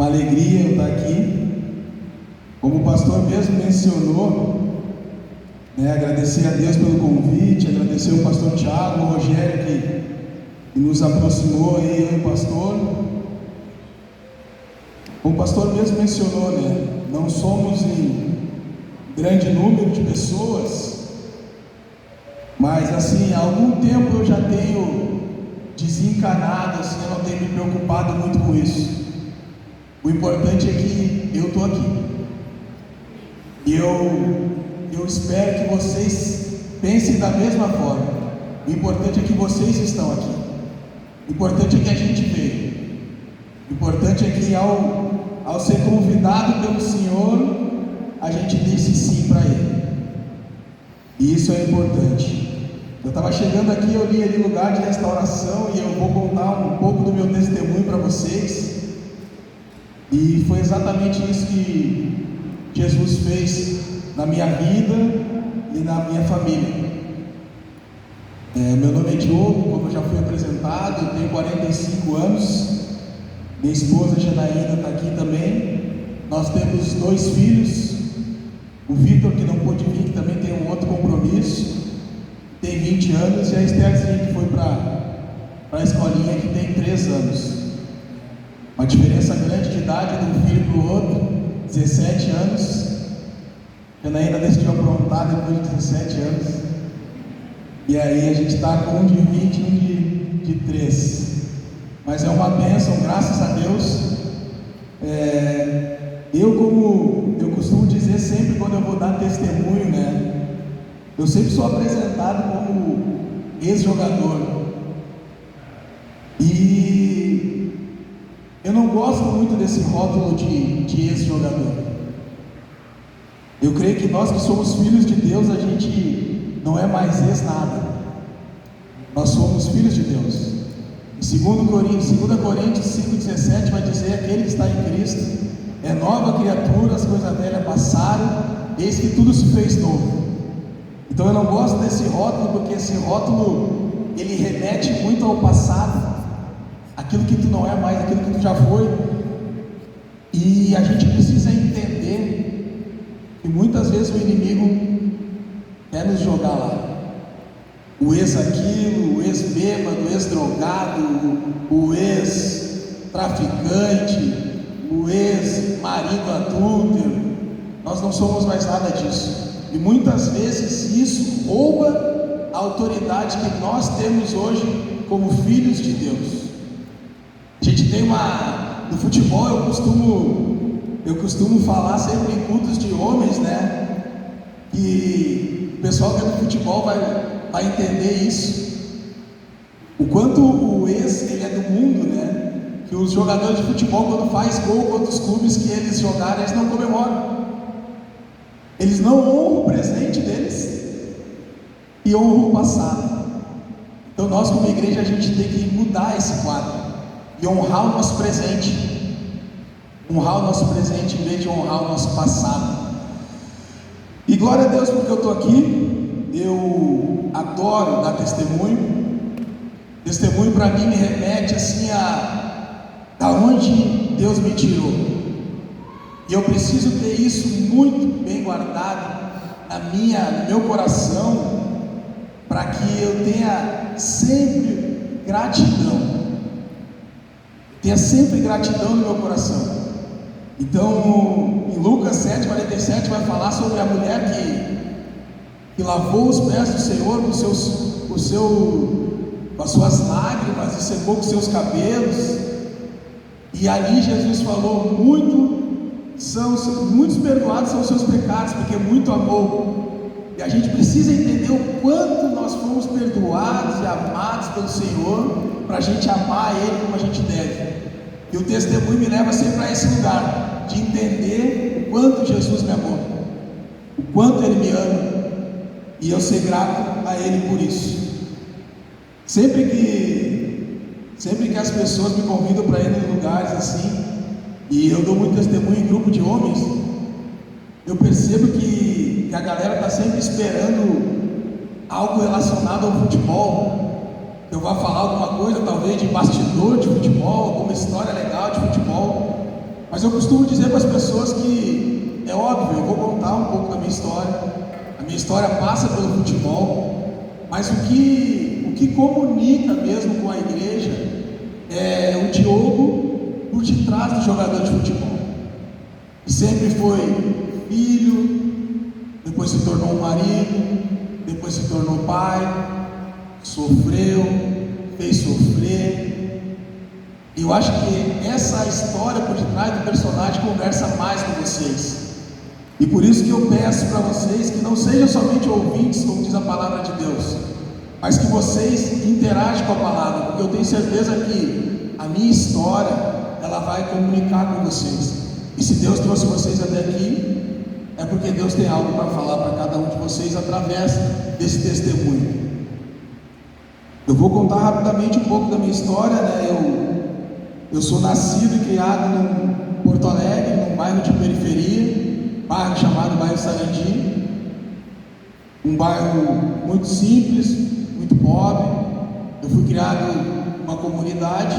Uma alegria eu estar aqui. Como o pastor mesmo mencionou, agradecer a Deus pelo convite, agradecer o pastor Tiago, o Rogério que nos aproximou aí, eu e o pastor. Como o pastor mesmo mencionou, não somos em grande número de pessoas, mas assim, há algum tempo eu já tenho desencanado, assim, eu não tenho me preocupado muito com isso. O importante é que eu estou aqui. E eu espero que vocês pensem da mesma forma. O importante é que vocês estão aqui. O importante é que a gente veio. O importante é que ao ser convidado pelo Senhor, a gente disse sim para Ele. E isso é importante. Eu estava chegando aqui, eu li ali lugar de restauração e eu vou contar um pouco do meu testemunho para vocês. E foi exatamente isso que Jesus fez na minha vida e na minha família. Meu nome é Diogo, como eu já fui apresentado, eu tenho 45 anos. Minha esposa Janaína está aqui também. Nós temos 2 filhos. O Vitor, que não pôde vir, que também tem um outro compromisso, tem 20 anos, e a Estherzinha, que foi para a escolinha, que tem 3 anos. Uma diferença grande de idade de um filho para o outro, 17 anos. A Janaína decidiu aprontar depois de 17 anos. E aí a gente está com um de 20 e um de 3. Mas é uma bênção, graças a Deus. Como eu costumo dizer sempre quando eu vou dar testemunho, eu sempre sou apresentado como ex-jogador. E eu não gosto muito desse rótulo de ex-jogador. Eu creio que nós que somos filhos de Deus, a gente não é mais ex-nada. Nós somos filhos de Deus. Em 2 Coríntios 5,17 vai dizer: aquele que está em Cristo é nova criatura, as coisas velhas passaram, eis que tudo se fez novo. Então eu não gosto desse rótulo, porque esse rótulo ele remete muito ao passado, aquilo que tu não é mais, aquilo que tu já foi. E a gente precisa entender que muitas vezes o inimigo quer nos jogar lá. O ex-aquilo, o ex-bêbado, o ex-drogado, o ex-traficante, o ex-marido adúltero. Nós não somos mais nada disso. E muitas vezes isso rouba a autoridade que nós temos hoje como filhos de Deus. A gente tem no futebol eu costumo falar sempre em cultos de homens, que o pessoal que é do futebol vai entender isso. O quanto o ex ele é do mundo, que os jogadores de futebol, quando faz gol contra os clubes que eles jogaram, eles não comemoram. Eles não honram o presente deles e honram o passado. Então nós como igreja a gente tem que mudar esse quadro e honrar o nosso presente. Honrar o nosso presente em vez de honrar o nosso passado. E glória a Deus porque eu estou aqui. Eu adoro dar testemunho. Testemunho para mim me remete assim da onde Deus me tirou. E eu preciso ter isso muito bem guardado no meu coração, para que eu tenha sempre gratidão. Tenha sempre gratidão no meu coração. Então, em Lucas 7,47 vai falar sobre a mulher que lavou os pés do Senhor com as suas lágrimas e secou com seus cabelos. E ali Jesus falou: muitos perdoados são os seus pecados, porque muito amou. E a gente precisa entender o quanto nós fomos perdoados e amados pelo Senhor, para a gente amar Ele como a gente deve. E o testemunho me leva sempre a esse lugar, de entender o quanto Jesus me amou, o quanto Ele me ama, e eu ser grato a Ele por isso. Sempre que as pessoas me convidam para ir em lugares assim, e eu dou muito testemunho em grupo de homens, eu percebo que a galera está sempre esperando algo relacionado ao futebol. Eu vou falar alguma coisa, talvez de bastidor de futebol, alguma história legal de futebol, mas Mas eu costumo dizer para as pessoas que é óbvio, eu vou contar um pouco da minha história. A minha história passa pelo futebol, mas o que comunica mesmo com a igreja é o Diogo por detrás do jogador de futebol. E sempre foi filho, depois se tornou um marido, depois se tornou pai, sofreu, fez sofrer. E eu acho que essa história por detrás do personagem conversa mais com vocês. E por isso que eu peço para vocês que não sejam somente ouvintes, como diz a palavra de Deus, mas que vocês interajam com a palavra, porque eu tenho certeza que a minha história, ela vai comunicar com vocês. E se Deus trouxe vocês até aqui, é porque Deus tem algo para falar para cada um de vocês através desse testemunho. Eu vou contar rapidamente um pouco da minha história, né? Eu sou nascido e criado em Porto Alegre, num bairro de periferia, bairro chamado bairro Sarandi, um bairro muito simples, muito pobre. Eu fui criado numa comunidade.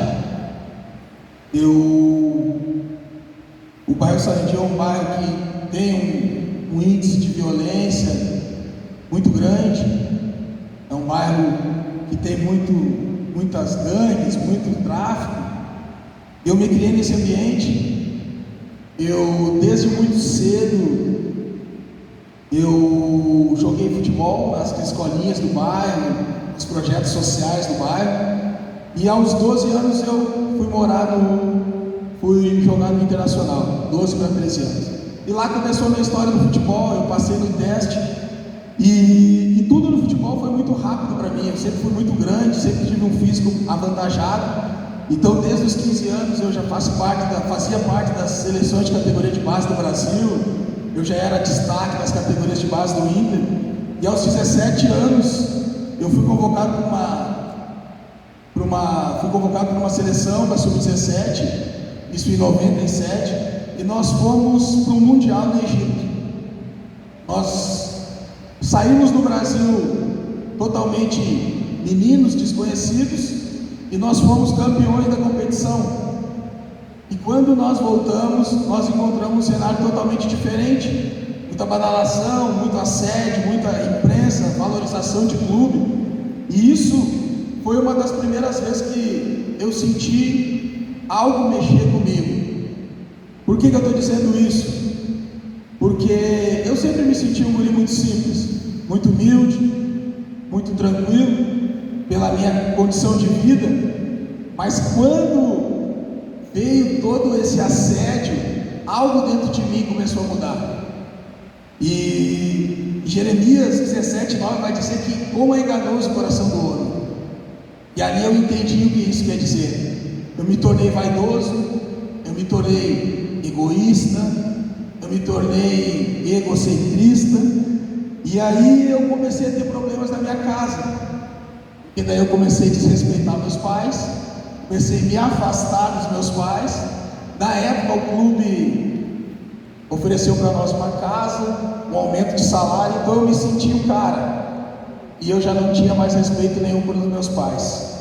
O bairro Sarandi é um bairro que tem um índice de violência muito grande. É um bairro que tem muitas gangues, muito tráfico. Eu me criei nesse ambiente. Desde muito cedo, eu joguei futebol nas escolinhas do bairro, nos projetos sociais do bairro. E aos 12 anos eu fui jogar no Internacional, 12 para 13 anos. E lá começou a minha história no futebol. Eu passei no teste e tudo no futebol foi muito rápido para mim. Eu sempre fui muito grande, sempre tive um físico avantajado. Então, desde os 15 anos eu já fazia parte das seleções de categoria de base do Brasil. Eu já era destaque das categorias de base do Inter. E aos 17 anos eu fui convocado para uma seleção da Sub-17, isso em 97, e nós fomos para um Mundial no Egito. Nós saímos do Brasil totalmente meninos, desconhecidos, e nós fomos campeões da competição. E quando nós voltamos, nós encontramos um cenário totalmente diferente. Muita badalação, muito assédio, muita imprensa, valorização de clube. E isso foi uma das primeiras vezes que eu senti algo mexer comigo. Por que eu estou dizendo isso? Porque eu sempre me senti um guri muito simples, muito humilde, muito tranquilo, pela minha condição de vida. Mas quando veio todo esse assédio, algo dentro de mim começou a mudar. E Jeremias 17:9 vai dizer que como é enganoso o coração do homem. E ali eu entendi o que isso quer dizer. Eu me tornei vaidoso, eu me tornei egoísta, eu me tornei egocentrista. E aí eu comecei a ter problemas na minha casa. E daí eu comecei a desrespeitar meus pais, comecei a me afastar dos meus pais. Na época o clube ofereceu para nós uma casa, um aumento de salário, então eu me senti um cara, e eu já não tinha mais respeito nenhum pelos meus pais.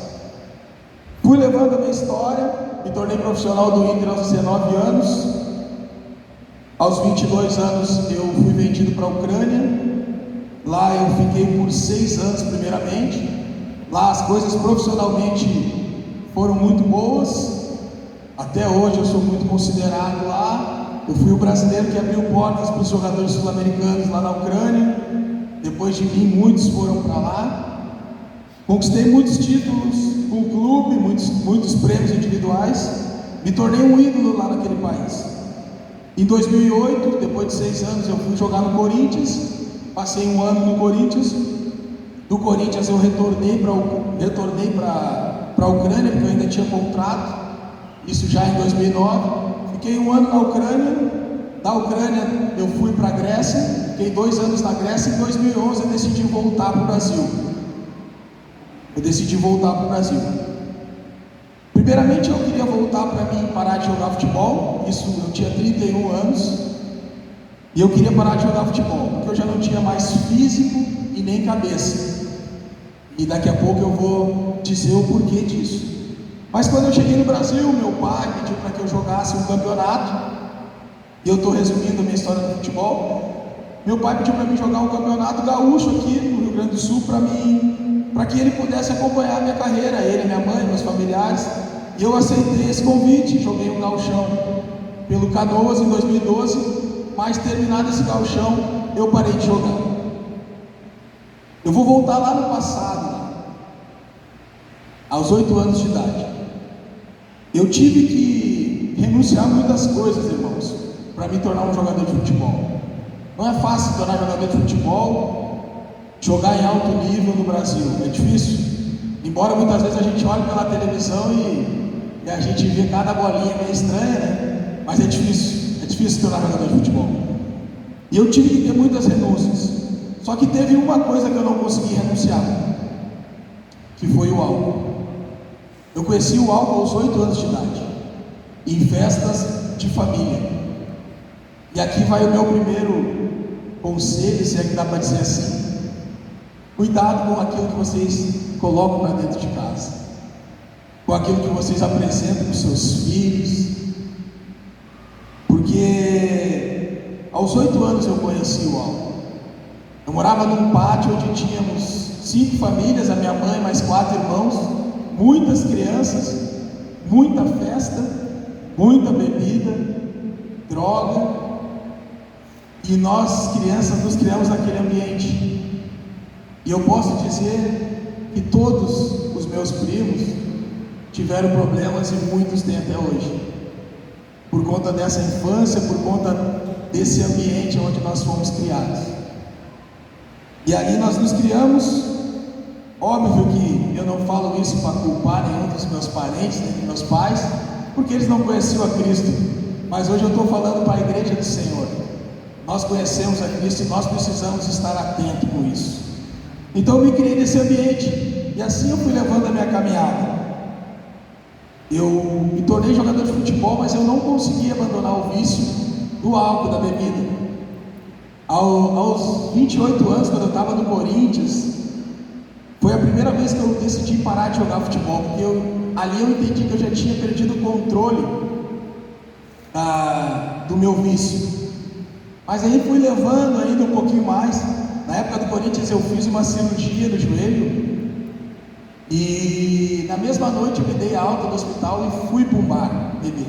Fui levando a minha história, me tornei profissional do Inter aos 19 anos. Aos 22 anos eu fui vendido para a Ucrânia. Lá eu fiquei por 6 anos primeiramente. Lá as coisas profissionalmente foram muito boas. Até hoje eu sou muito considerado lá. Eu fui o brasileiro que abriu portas para os jogadores sul-americanos lá na Ucrânia. Depois de mim, muitos foram para lá. Conquistei muitos títulos com o clube, muitos prêmios individuais. Me tornei um ídolo lá naquele país. Em 2008, depois de 6 anos, eu fui jogar no Corinthians. Passei um ano no Corinthians. Do Corinthians eu retornei para a Ucrânia, porque eu ainda tinha contrato. Isso já em 2009. Fiquei um ano na Ucrânia. Da Ucrânia eu fui para a Grécia. Fiquei 2 anos na Grécia. Em 2011 eu decidi voltar para o Brasil. Primeiramente eu queria voltar para mim parar de jogar futebol. Isso eu tinha 31 anos. E eu queria parar de jogar futebol, porque eu já não tinha mais físico e nem cabeça. E daqui a pouco eu vou dizer o porquê disso. Mas quando eu cheguei no Brasil, meu pai pediu para que eu jogasse um campeonato, e eu estou resumindo a minha história do futebol. Meu pai pediu para mim jogar um campeonato gaúcho aqui no Rio Grande do Sul para que ele pudesse acompanhar a minha carreira, ele, minha mãe, meus familiares. E eu aceitei esse convite, joguei um gauchão pelo Canoas em 2012, mas terminado esse gauchão, eu parei de jogar. Eu vou voltar lá no passado, aos 8 anos de idade. Eu tive que renunciar a muitas coisas, irmãos, para me tornar um jogador de futebol. Não é fácil se tornar jogador de futebol, jogar em alto nível no Brasil, é difícil. Embora muitas vezes a gente olhe pela televisão e a gente vê cada bolinha meio estranha, né? Mas é difícil se tornar jogador de futebol. E eu tive que ter muitas renúncias. Só que teve uma coisa que eu não consegui renunciar, que foi o álcool. Eu conheci o álcool aos 8 anos de idade, em festas de família. E aqui vai o meu primeiro conselho, se é que dá para dizer assim: cuidado com aquilo que vocês colocam para dentro de casa, com aquilo que vocês apresentam para os seus filhos, porque aos 8 anos eu conheci o álcool. Eu morava num pátio onde tínhamos 5 famílias, a minha mãe mais 4 irmãos, muitas crianças, muita festa, muita bebida, droga, e nós crianças nos criamos naquele ambiente. E eu posso dizer que todos os meus primos tiveram problemas e muitos têm até hoje, por conta dessa infância, por conta desse ambiente onde nós fomos criados. E ali nós nos criamos. Óbvio que eu não falo isso para culpar nenhum dos meus parentes, nem dos meus pais, porque eles não conheciam a Cristo. Mas hoje eu estou falando para a igreja do Senhor. Nós conhecemos a Cristo e nós precisamos estar atentos com isso. Então eu me criei nesse ambiente, e assim eu fui levando a minha caminhada. Eu me tornei jogador de futebol, mas eu não consegui abandonar o vício do álcool, da bebida. Aos 28 anos, quando eu estava no Corinthians, foi a primeira vez que eu decidi parar de jogar futebol, porque ali eu entendi que eu já tinha perdido o controle do meu vício. Mas aí fui levando ainda um pouquinho mais. Na época do Corinthians eu fiz uma cirurgia no joelho, e na mesma noite eu me dei alta do hospital e fui para um bar beber.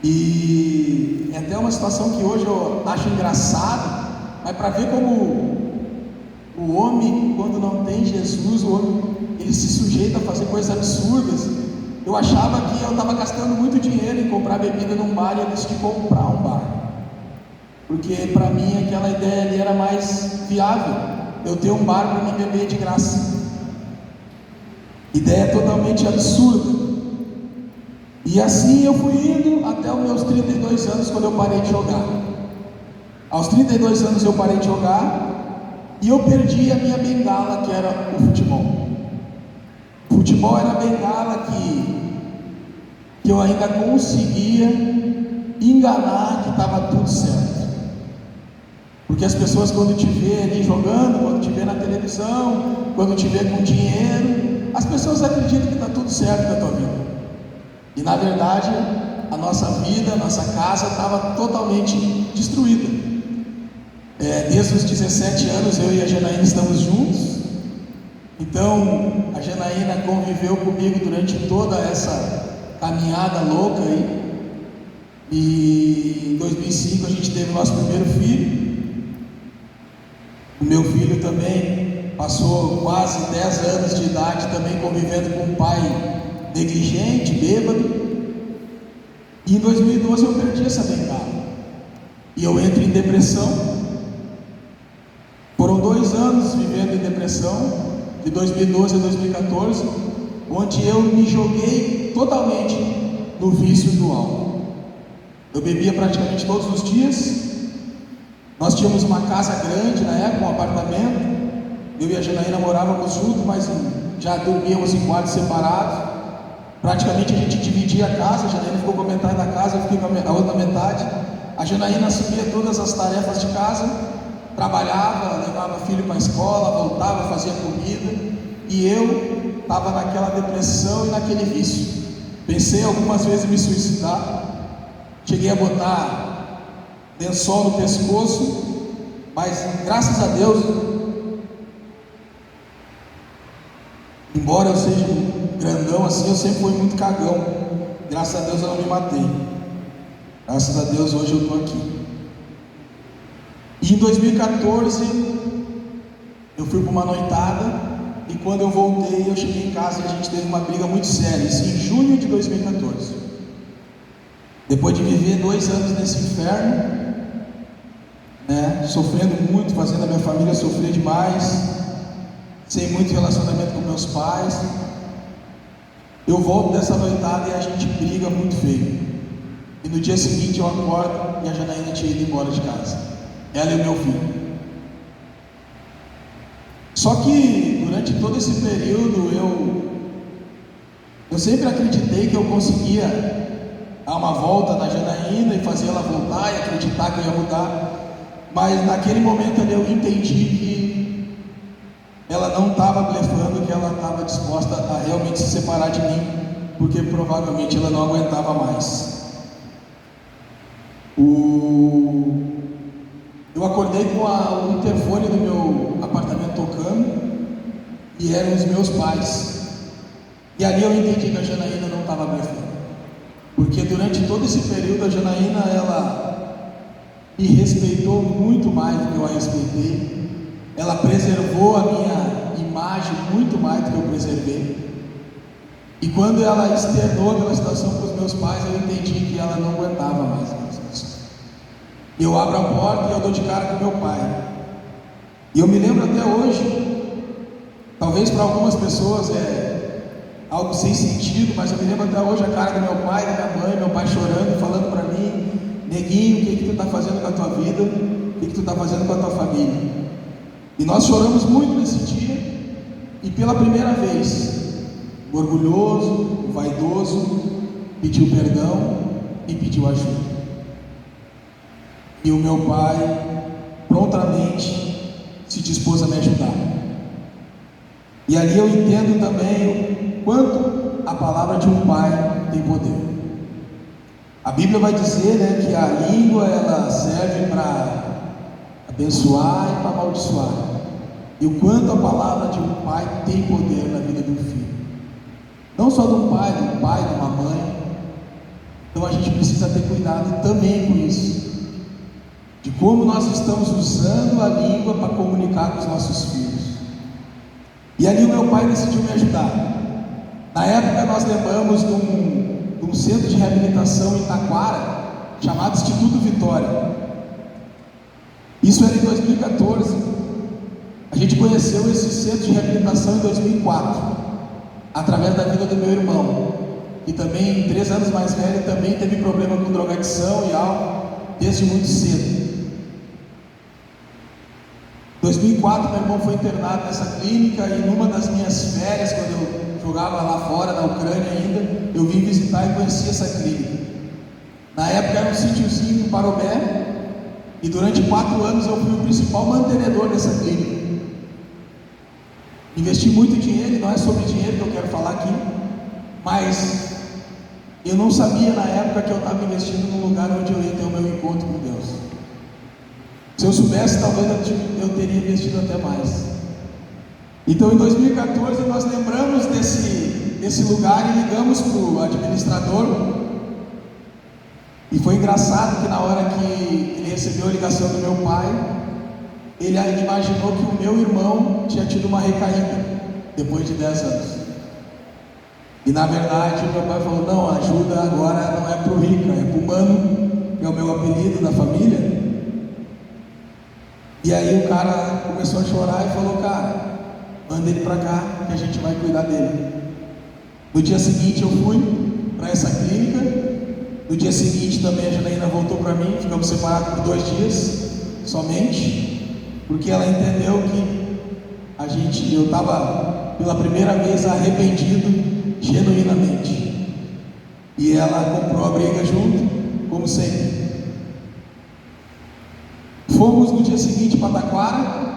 E é até uma situação que hoje eu acho engraçado, mas para ver como o homem, quando não tem Jesus, o homem, ele se sujeita a fazer coisas absurdas. Eu achava que eu estava gastando muito dinheiro em comprar bebida num bar, e eu decidi comprar um bar, porque para mim aquela ideia ali era mais viável, eu ter um bar para me beber de graça. Ideia totalmente absurda. E assim eu fui indo até os meus 32 anos, quando eu parei de jogar. Aos 32 anos eu parei de jogar, e eu perdi a minha bengala, que era o futebol. O futebol era a bengala que eu ainda conseguia enganar que estava tudo certo. Porque as pessoas, quando te vê ali jogando, quando te vê na televisão, quando te vê com dinheiro, as pessoas acreditam que está tudo certo na tua vida. E na verdade, a nossa vida, a nossa casa estava totalmente destruída. Desde os 17 anos eu e a Janaína estamos juntos. Então a Janaína conviveu comigo durante toda essa caminhada louca aí. E em 2005 a gente teve o nosso primeiro filho. O meu filho também passou quase 10 anos de idade também convivendo com um pai negligente, bêbado. E em 2012 eu perdi essa bengala, e eu entro em depressão. Foram 2 anos vivendo em depressão, de 2012 a 2014, onde eu me joguei totalmente no vício do álcool. Eu bebia praticamente todos os dias. Nós tínhamos uma casa grande na época, um apartamento. Eu e a Janaína morávamos juntos, mas já dormíamos em quartos separados. Praticamente a gente dividia a casa. A Janaína ficou com a metade da casa, eu fiquei com a outra metade. A Janaína assumia todas as tarefas de casa, trabalhava, levava filho para a escola, voltava, fazia comida, e eu estava naquela depressão e naquele vício. Pensei algumas vezes em me suicidar, cheguei a botar lençol no pescoço, mas graças a Deus, embora eu seja um grandão assim, eu sempre fui muito cagão. Graças a Deus eu não me matei. Graças a Deus hoje eu estou aqui. E em 2014 eu fui para uma noitada, e quando eu voltei, eu cheguei em casa e a gente teve uma briga muito séria, isso em junho de 2014. Depois de viver 2 anos nesse inferno, sofrendo muito, fazendo a minha família sofrer demais, sem muito relacionamento com meus pais, eu volto dessa noitada e a gente briga muito feio. E no dia seguinte eu acordo e a Janaína tinha ido embora de casa, ela e o meu filho. Só que durante todo esse período eu sempre acreditei que eu conseguia dar uma volta na Janaína e fazer ela voltar e acreditar que eu ia mudar, mas naquele momento ali eu entendi que ela não estava blefando, que ela estava disposta a realmente se separar de mim, porque provavelmente ela não aguentava mais. Eu acordei com o interfone do meu apartamento tocando, e eram os meus pais. E ali eu entendi que a Janaína não estava blefando, porque durante todo esse período a Janaína, ela me respeitou muito mais do que eu a respeitei. Ela preservou a minha imagem muito mais do que eu preservei. E quando ela externou aquela situação para os meus pais, eu entendi que ela não aguentava mais aquela situação. Eu abro a porta e eu dou de cara com meu pai. E eu me lembro até hoje, talvez para algumas pessoas é algo sem sentido, mas eu me lembro até hoje a cara do meu pai, da minha mãe, meu pai chorando, falando para mim: neguinho, o que tu está fazendo com a tua vida? O que tu está fazendo com a tua família? E nós choramos muito nesse dia, e pela primeira vez, o orgulhoso, o vaidoso, pediu perdão e pediu ajuda. E o meu pai prontamente se dispôs a me ajudar. E ali eu entendo também o quanto a palavra de um pai tem poder. A Bíblia vai dizer, que a língua ela serve para abençoar e para amaldiçoar. E o quanto a palavra de um pai tem poder na vida do filho. Não só de um pai, de uma mãe. Então a gente precisa ter cuidado também com isso, de como nós estamos usando a língua para comunicar com os nossos filhos. E ali o meu pai decidiu me ajudar. Na época nós lembramos de um centro de reabilitação em Taquara, chamado Instituto Vitória. Isso era em 2014. A gente conheceu esse centro de reabilitação em 2004, através da vida do meu irmão, que também, 3 anos mais velho, também teve problema com drogadição e álcool desde muito cedo. Em 2004, meu irmão foi internado nessa clínica, e numa das minhas férias, quando eu jogava lá fora, na Ucrânia ainda, eu vim visitar e conheci essa clínica. Na época era um sítiozinho em Parobé, e durante 4 anos eu fui o principal mantenedor dessa clínica. Investi muito dinheiro, e não é sobre dinheiro que eu quero falar aqui, mas eu não sabia na época que eu estava investindo num lugar onde eu ia ter o meu encontro com Deus. Se eu soubesse, talvez eu teria investido até mais. Então em 2014 nós lembramos desse lugar e ligamos para o administrador. E foi engraçado que na hora que ele recebeu a ligação do meu pai, ele imaginou que o meu irmão tinha tido uma recaída depois de 10 anos. E na verdade o meu pai falou: não, a ajuda agora não é para o Rica, é para o Mano, que é o meu apelido da família. E aí o cara começou a chorar e falou: cara, manda ele para cá que a gente vai cuidar dele. No dia seguinte eu fui para essa clínica. No dia seguinte também a Janaína voltou para mim, ficamos separados por 2 dias somente, porque ela entendeu que eu estava pela primeira vez arrependido genuinamente. E ela comprou a briga junto, como sempre. Fomos no dia seguinte para Taquara,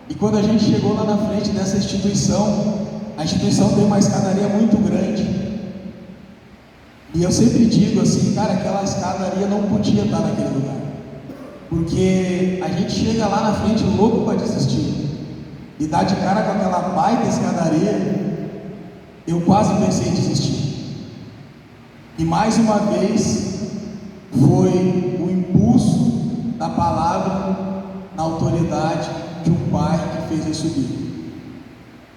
e quando a gente chegou lá na frente dessa instituição, a instituição tem uma escadaria muito grande. E eu sempre digo assim, cara, aquela escadaria não podia estar naquele lugar. Porque a gente chega lá na frente louco para desistir. E dá de cara com aquela baita escadaria, eu quase pensei em desistir. E mais uma vez, foi o impulso da palavra na autoridade de um pai que fez eu subir.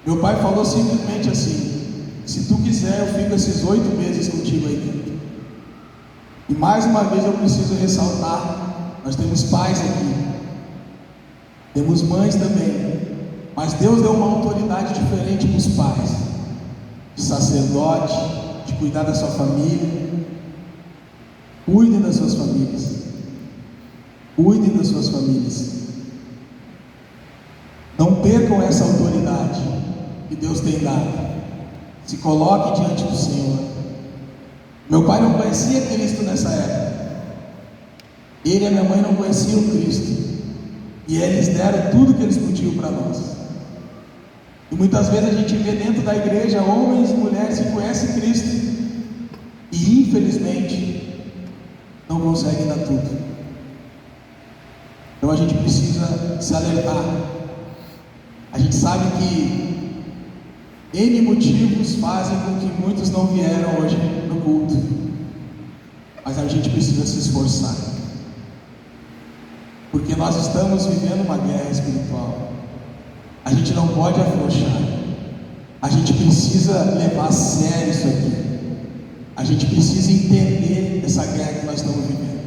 Meu pai falou simplesmente assim: se tu quiser, eu fico esses 8 meses contigo aí dentro. E mais uma vez eu preciso ressaltar, nós temos pais aqui, temos mães também, mas Deus deu uma autoridade diferente para os pais, de sacerdote, de cuidar da sua família. Cuidem das suas famílias, cuidem das suas famílias, não percam essa autoridade que Deus tem dado. Se coloque diante do Senhor. Meu pai não conhecia Cristo nessa época. Ele e a minha mãe não conheciam Cristo. E eles deram tudo que eles podiam para nós. E muitas vezes a gente vê dentro da igreja homens e mulheres que conhecem Cristo e infelizmente não conseguem dar tudo. Então a gente precisa se alertar. A gente sabe que N motivos fazem com que muitos não vieram hoje no culto, mas a gente precisa se esforçar, porque nós estamos vivendo uma guerra espiritual. A gente não pode afrouxar. A gente precisa levar a sério isso aqui. A gente precisa entender essa guerra que nós estamos vivendo.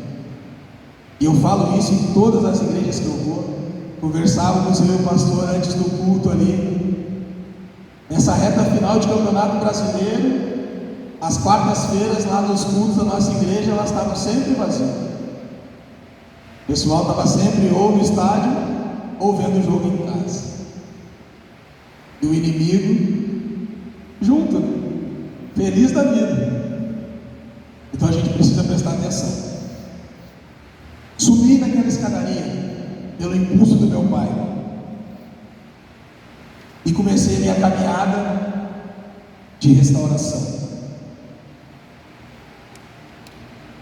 E eu falo isso em todas as igrejas que eu vou. Conversava com o seu pastor antes do culto ali. Nessa reta final de campeonato brasileiro, as quartas-feiras lá nos cultos da nossa igreja, elas estavam sempre vazias. O pessoal estava sempre ou no estádio ou vendo o jogo em casa. E o inimigo junto, feliz da vida. Então a gente precisa prestar atenção. Subi naquela escadaria pelo impulso do meu pai e comecei a minha caminhada de restauração.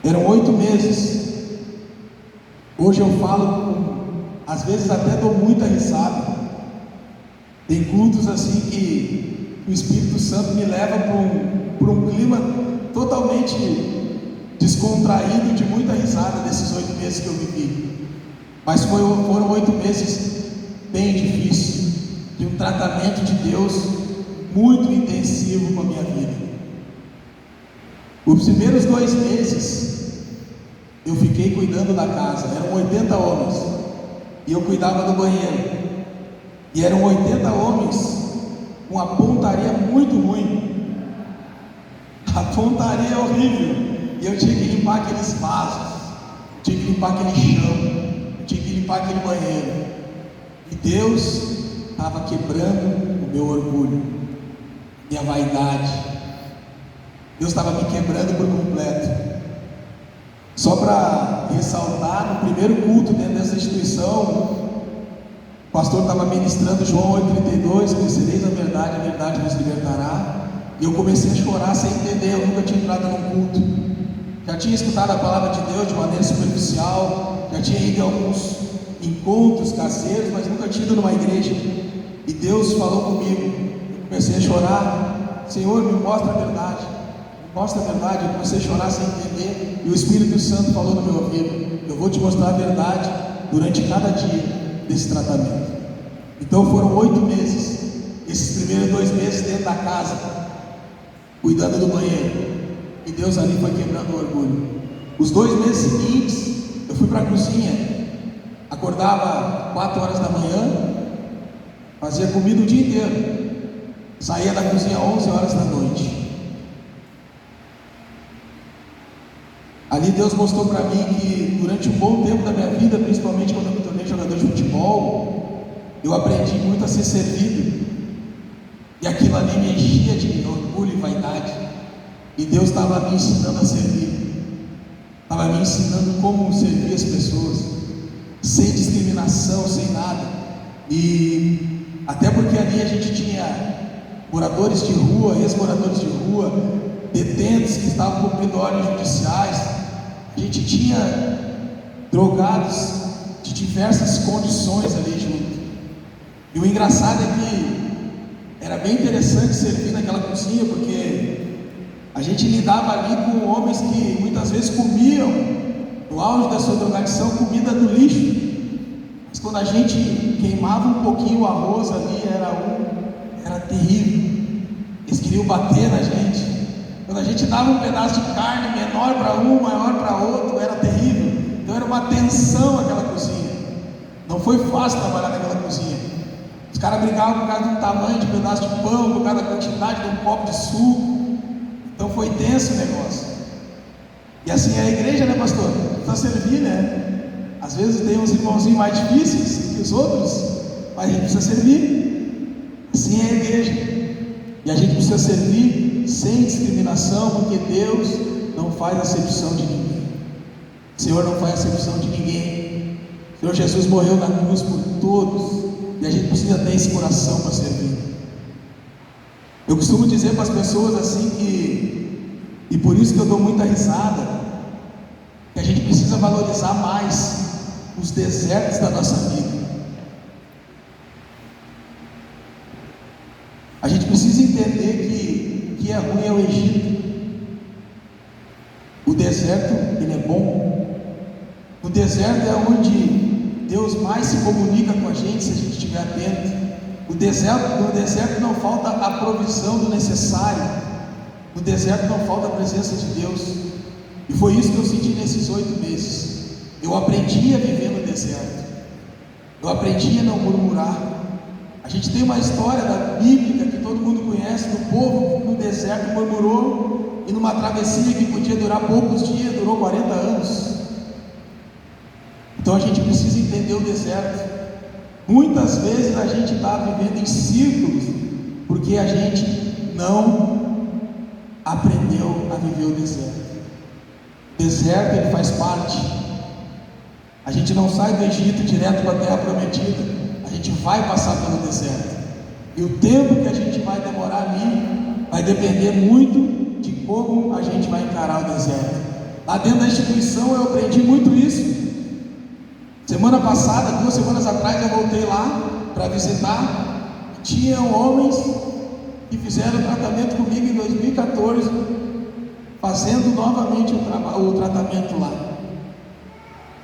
Eram 8 meses. Hoje eu falo, às vezes até dou muita risada. Tem cultos assim que o Espírito Santo me leva para um clima totalmente descontraído, de muita risada desses 8 meses que eu vivi. Mas foram 8 meses bem difíceis, de um tratamento de Deus muito intensivo com a minha vida. Os primeiros 2 meses eu fiquei cuidando da casa. Eram 80 homens e eu cuidava do banheiro. E eram 80 homens com a pontaria muito ruim. A pontaria é horrível. E eu tinha que limpar aqueles vasos, tinha que limpar aquele chão, tinha que limpar aquele banheiro. E Deus estava quebrando o meu orgulho, minha vaidade. Deus estava me quebrando por completo. Só para ressaltar, no primeiro culto dentro dessa instituição, o pastor estava ministrando João 8,32, conhecereis a verdade vos libertará. E eu comecei a chorar sem entender, eu nunca tinha entrado num culto. Já tinha escutado a palavra de Deus de maneira superficial, já tinha ido em alguns encontros caseiros, mas nunca tinha ido numa igreja. E Deus falou comigo, eu comecei a chorar. Senhor, me mostra a verdade, me mostra a verdade. Eu comecei a chorar sem entender, e o Espírito Santo falou no meu ouvido: eu vou te mostrar a verdade durante cada dia desse tratamento. Então foram 8 meses, esses primeiros 2 meses dentro da casa, cuidando do banheiro, e Deus ali foi quebrando o orgulho. Os 2 meses seguintes, eu fui para a cozinha, acordava 4 horas da manhã, fazia comida o dia inteiro, saía da cozinha 11 horas da noite. Ali Deus mostrou para mim que durante um bom tempo da minha vida, principalmente quando eu me tornei jogador de futebol, eu aprendi muito a ser servido. E aquilo ali me enchia de orgulho e vaidade. E Deus estava me ensinando a servir. Estava me ensinando como servir as pessoas, sem discriminação, sem nada. E até porque ali a gente tinha moradores de rua, ex-moradores de rua, detentos que estavam cumprindo ordens judiciais, a gente tinha drogados de diversas condições ali junto. E o engraçado é que era bem interessante servir naquela cozinha, porque a gente lidava ali com homens que muitas vezes comiam, no auge da sua drogadição, comida do lixo. Mas quando a gente queimava um pouquinho o arroz ali, era terrível. Eles queriam bater na gente. Quando a gente dava um pedaço de carne menor para um, maior para outro, era terrível. Então era uma tensão aquela cozinha. Não foi fácil trabalhar naquela cozinha. Os caras brigavam por causa do tamanho de pedaço de pão, por causa da quantidade de um copo de suco. Então foi tenso o negócio. E assim é a igreja, né, pastor? Precisa servir, né? Às vezes tem uns irmãozinhos mais difíceis que os outros, mas a gente precisa servir. Assim é a igreja. E a gente precisa servir sem discriminação, porque Deus não faz acepção de ninguém. O Senhor não faz acepção de ninguém. O Senhor Jesus morreu na cruz por todos, e a gente precisa ter esse coração para servir. Eu costumo dizer para as pessoas assim e por isso que eu dou muita risada, que a gente precisa valorizar mais os desertos da nossa vida. A gente precisa entender que é ruim é o Egito. O deserto, ele é bom. O deserto é onde Deus mais se comunica com a gente, se a gente estiver atento. No deserto não falta a provisão do necessário. No deserto não falta a presença de Deus. E foi isso que eu senti nesses 8 meses. Eu aprendi a viver no deserto. Eu aprendi a não murmurar. A gente tem uma história da Bíblia que todo mundo conhece, do povo que no deserto murmurou, e numa travessia que podia durar poucos dias, durou 40 anos. Então a gente precisa entender o deserto. Muitas vezes a gente está vivendo em círculos, porque a gente não aprendeu a viver o deserto. O deserto, ele faz parte. A gente não sai do Egito direto para a terra prometida. A gente vai passar pelo deserto. E o tempo que a gente vai demorar ali vai depender muito de como a gente vai encarar o deserto. Lá dentro da instituição eu aprendi muito isso. Semana passada, 2 semanas atrás, eu voltei lá para visitar. Tinham homens que fizeram tratamento comigo em 2014, fazendo novamente o tratamento lá,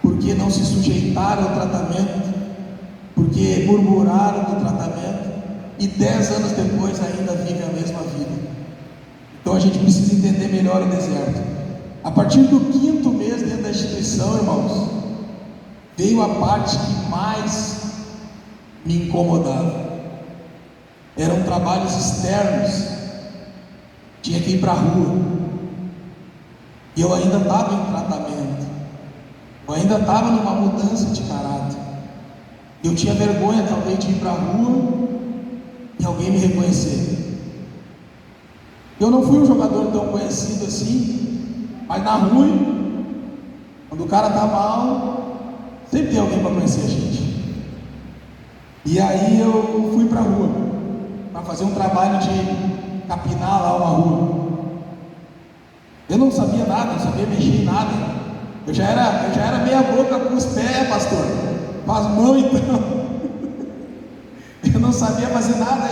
porque não se sujeitaram ao tratamento, porque murmuraram do tratamento, e 10 anos depois ainda vivem a mesma vida. Então a gente precisa entender melhor o deserto. A partir do 5º mês dentro da instituição, irmãos, veio a parte que mais me incomodava. Eram trabalhos externos. Tinha que ir para a rua. E eu ainda estava em tratamento. Eu ainda estava numa mudança de caráter. Eu tinha vergonha talvez de ir para a rua e alguém me reconhecer. Eu não fui um jogador tão conhecido assim, mas na rua, quando o cara está mal, sempre tem alguém para conhecer a gente. E aí eu fui para a rua para fazer um trabalho de capinar lá uma rua. Eu não sabia nada, não sabia mexer em nada. Eu já era meia boca com os pés, pastor, com as mãos então. Eu não sabia fazer nada.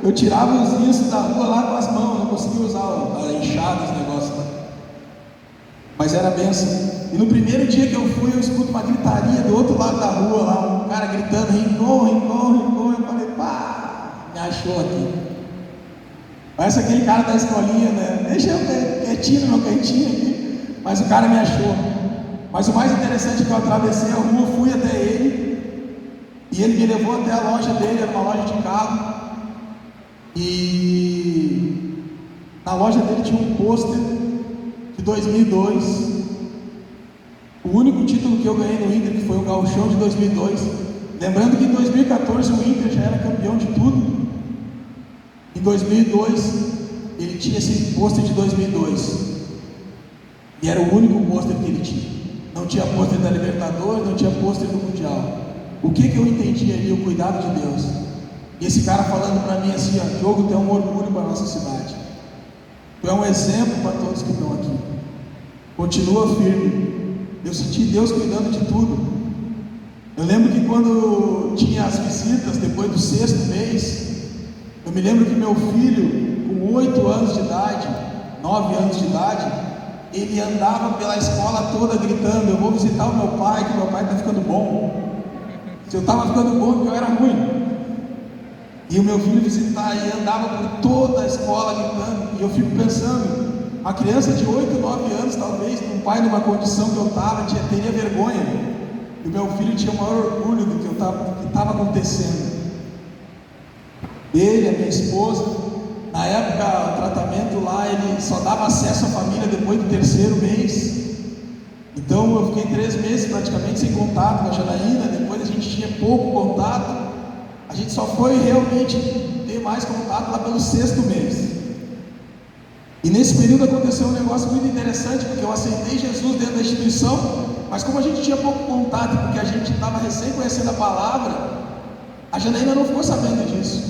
Eu tirava os riscos da rua lá com as mãos, não conseguia usar a enxada, os negócios lá. Mas era benção. E no primeiro dia que eu fui, eu escuto uma gritaria do outro lado da rua, lá, um cara gritando, Rincon, Rincon, Rincon. Eu falei, pá, me achou aqui. Parece aquele cara da escolinha, né? Deixa eu quietinho no meu cantinho aqui. Mas o cara me achou. Mas o mais interessante é que eu atravessei a rua, fui até ele, e ele me levou até a loja dele, era uma loja de carro. E na loja dele tinha um pôster de 2002. O único título que eu ganhei no Inter, que foi o Gauchão de 2002. Lembrando que em 2014 o Inter já era campeão de tudo. Em 2002 ele tinha esse pôster de 2002. E era o único pôster que ele tinha. Não tinha pôster da Libertadores, não tinha pôster do Mundial. O que eu entendi ali? O cuidado de Deus. E esse cara falando para mim assim: ó, Diogo, tu é um orgulho para a nossa cidade, tu é um exemplo para todos que estão aqui, continua firme. Eu senti Deus cuidando de tudo. Eu lembro que quando tinha as visitas, depois do 6º mês, eu me lembro que meu filho, com 8 anos de idade, 9 anos de idade, ele andava pela escola toda gritando: eu vou visitar o meu pai, que meu pai está ficando bom. Se eu estava ficando bom, porque eu era ruim. E o meu filho visitar, e andava por toda a escola gritando. E eu fico pensando, uma criança de 8, 9 anos, talvez, um pai numa condição que eu estava, teria vergonha. E o meu filho tinha o maior orgulho do que estava acontecendo. Ele, a minha esposa, na época, o tratamento lá, ele só dava acesso à família depois do 3º mês. Então eu fiquei 3 meses praticamente sem contato com a Janaína. Depois a gente tinha pouco contato. A gente só foi realmente ter mais contato lá pelo 6º mês. E nesse período aconteceu um negócio muito interessante, porque eu aceitei Jesus dentro da instituição, mas como a gente tinha pouco contato, porque a gente estava recém conhecendo a palavra, a Janaína não ficou sabendo disso.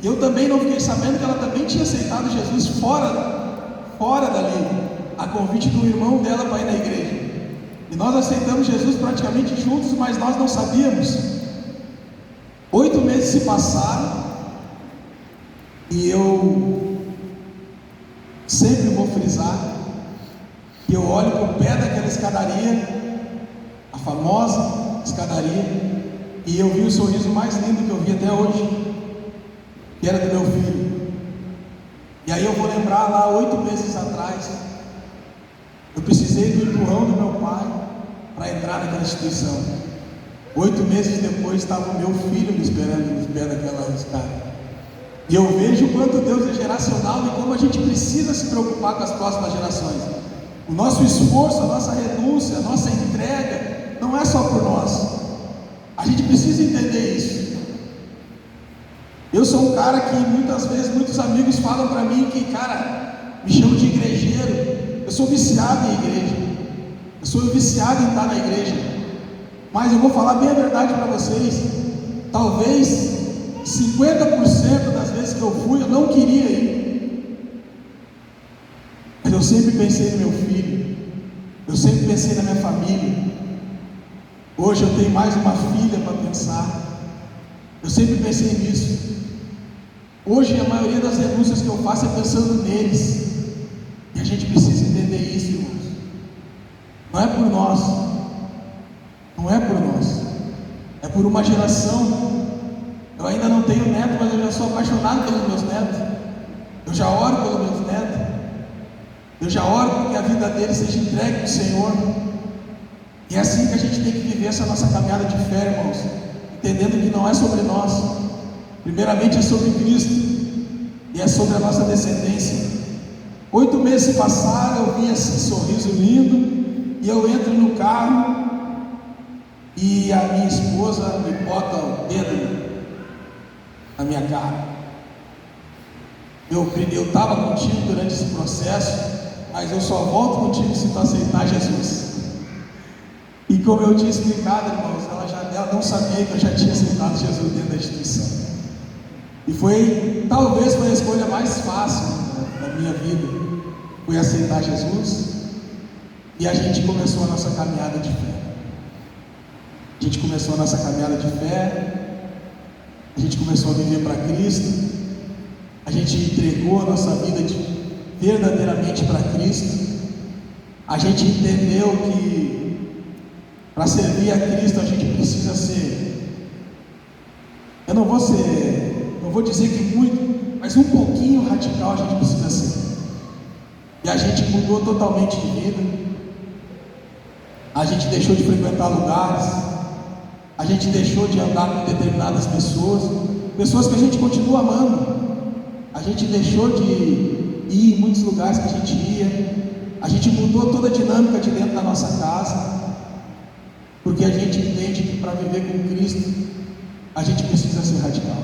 E eu também não fiquei sabendo que ela também tinha aceitado Jesus fora dali, a convite do irmão dela para ir na igreja. E nós aceitamos Jesus praticamente juntos, mas nós não sabíamos. 8 meses se passaram, e eu sempre vou frisar que eu olho para o pé daquela escadaria, a famosa escadaria, e eu vi o sorriso mais lindo que eu vi até hoje, que era do meu filho. E aí eu vou lembrar lá 8 meses atrás, eu precisei do empurrão do meu pai para entrar naquela instituição. 8 meses depois estava o meu filho me esperando nos pés daquela escada. E eu vejo o quanto Deus é geracional e como a gente precisa se preocupar com as próximas gerações. O nosso esforço, a nossa renúncia, a nossa entrega não é só por nós. A gente precisa entender isso. Eu sou um cara que muitas vezes, muitos amigos falam para mim que, cara, me chamam de igrejeiro. Eu sou viciado em igreja. Eu sou viciado em estar na igreja. Mas eu vou falar bem a verdade para vocês. Talvez 50% das vezes que eu fui, eu não queria ir. Mas eu sempre pensei no meu filho. Eu sempre pensei na minha família. Hoje eu tenho mais uma filha para pensar. Eu sempre pensei nisso. Hoje a maioria das renúncias que eu faço é pensando neles. E a gente precisa entender isso, irmãos. Não é por nós. Não é por nós. É por uma geração. Eu ainda não tenho neto, mas eu já sou apaixonado pelos meus netos. Eu já oro pelos meus netos. Eu já oro porque a vida deles seja entregue para o Senhor. E é assim que a gente tem que viver essa nossa caminhada de fé, irmãos. Entendendo que não é sobre nós. Primeiramente é sobre Cristo. E é sobre a nossa descendência. 8 meses se passaram, eu vi esse sorriso lindo. E eu entro no carro. E a minha esposa me bota o dedo na minha cara. Eu estava contigo durante esse processo, mas eu só volto contigo se tu aceitar Jesus. E como eu tinha explicado, irmãos, ela não sabia que eu já tinha aceitado Jesus dentro da instituição. E talvez foi a escolha mais fácil da minha vida, foi aceitar Jesus. E a gente começou a nossa caminhada de fé. A gente começou a nossa caminhada de fé. A gente começou a viver para Cristo. A gente entregou a nossa vida verdadeiramente para Cristo. A gente entendeu que para servir a Cristo a gente precisa ser, eu não vou dizer que muito, mas um pouquinho radical a gente precisa ser. E a gente mudou totalmente de vida. A gente deixou de frequentar lugares. A gente deixou de andar com determinadas pessoas que a gente continua amando. A gente deixou de ir em muitos lugares que a gente ia. A gente mudou toda a dinâmica de dentro da nossa casa, porque a gente entende que para viver com Cristo a gente precisa ser radical.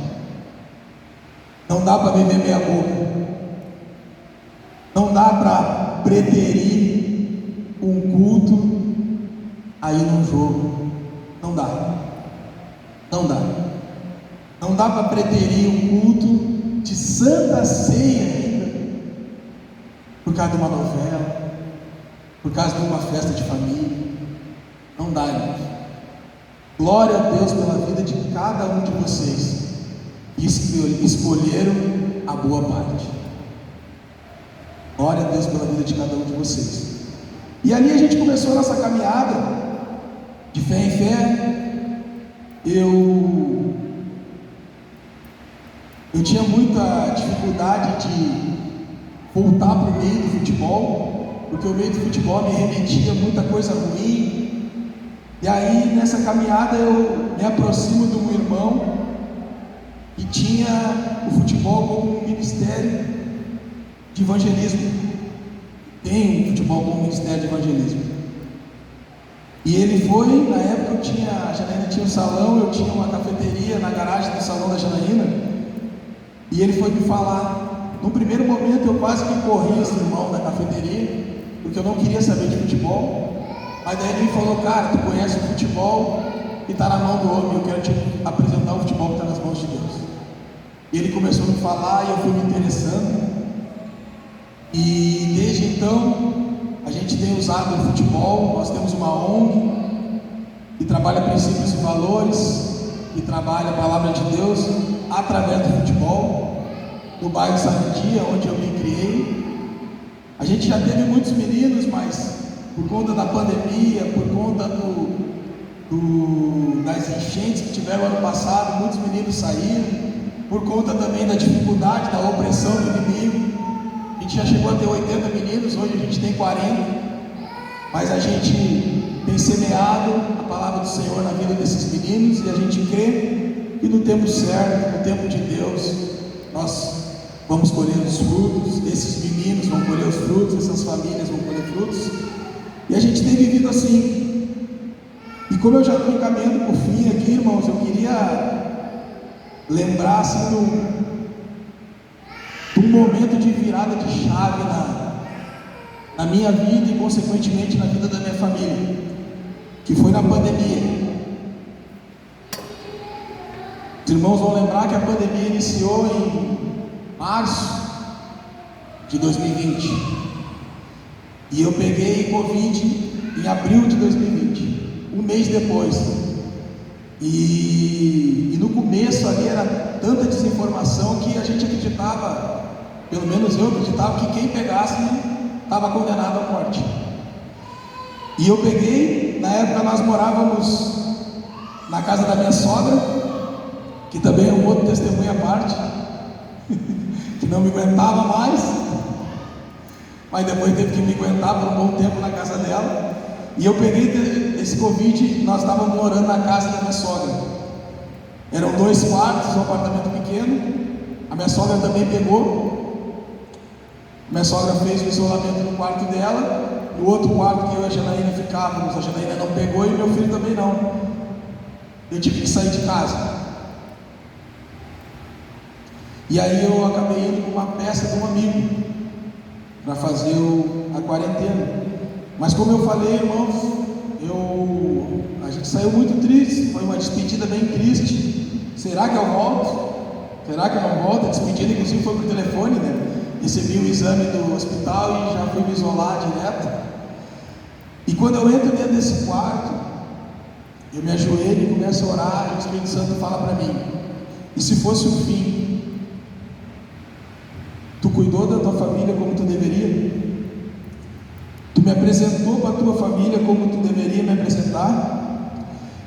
Não dá para viver meia boca. Não dá para preterir um culto aí num jogo. Não dá. Não dá. Não dá para preterir um culto de santa ceia ainda, por causa de uma novela, por causa de uma festa de família. Não dá, irmãos. Glória a Deus pela vida de cada um de vocês que escolheram a boa parte. Glória a Deus pela vida de cada um de vocês. E ali a gente começou a nossa caminhada de fé em fé. Eu tinha muita dificuldade de voltar para o meio do futebol, porque o meio do futebol me remetia a muita coisa ruim. E aí nessa caminhada eu me aproximo de um irmão que tinha o futebol como um ministério de evangelismo. Tem um futebol como um ministério de evangelismo. E ele foi, na época a Janaína tinha um salão, eu tinha uma cafeteria na garagem do salão da Janaína. E ele foi me falar. No primeiro momento eu quase que corri esse irmão da cafeteria, porque eu não queria saber de futebol. Mas daí ele me falou: cara, tu conhece o futebol que está na mão do homem, eu quero te apresentar o futebol que está nas mãos de Deus. E ele começou a me falar e eu fui me interessando. E desde então a gente tem usado o futebol. Nós temos uma ONG que trabalha princípios e valores, que trabalha a palavra de Deus através do futebol, no bairro Sarandia, onde eu me criei. A gente já teve muitos meninos, mas por conta da pandemia, por conta das enchentes que tiveram ano passado, muitos meninos saíram, por conta também da dificuldade, da opressão do inimigo. A gente já chegou a ter 80 meninos, hoje a gente tem 40, mas a gente tem semeado a palavra do Senhor na vida desses meninos, e a gente crê que no tempo certo, no tempo de Deus, nós vamos colher os frutos. Esses meninos vão colher os frutos, essas famílias vão colher frutos, e a gente tem vivido assim. E como eu já estou encaminhando para o fim aqui, irmãos, eu queria lembrar assim de um momento de virada de chave na minha vida e consequentemente na vida da minha família, que foi na pandemia. Os irmãos vão lembrar que a pandemia iniciou em março de 2020 e eu peguei Covid em abril de 2020, um mês depois. E no começo ali era tanta desinformação que a gente acreditava, pelo menos eu acreditava, que quem pegasse estava condenado à morte. E eu peguei, na época nós morávamos na casa da minha sogra, que também é um outro testemunho à parte, que não me aguentava mais, mas depois teve que me aguentar por um bom tempo na casa dela. E eu peguei esse Covid, nós estávamos morando na casa da minha sogra. Eram 2 quartos, um apartamento pequeno. A minha sogra também pegou. Minha sogra fez o isolamento no quarto dela. No outro quarto que eu e a Janaína ficávamos, a Janaína não pegou e meu filho também não. Eu tive que sair de casa. E aí eu acabei indo com uma peça de um amigo para fazer a quarentena. Mas como eu falei, irmãos, a gente saiu muito triste. Foi uma despedida bem triste. Será que eu volto? Será que eu não volto? A despedida inclusive foi por telefone, né? Recebi o exame do hospital e já fui me isolar direto. E quando eu entro dentro desse quarto, eu me ajoelho e começo a orar, e o Espírito Santo fala para mim: e se fosse o fim? Tu cuidou da tua família como tu deveria? Tu me apresentou para a tua família como tu deveria me apresentar?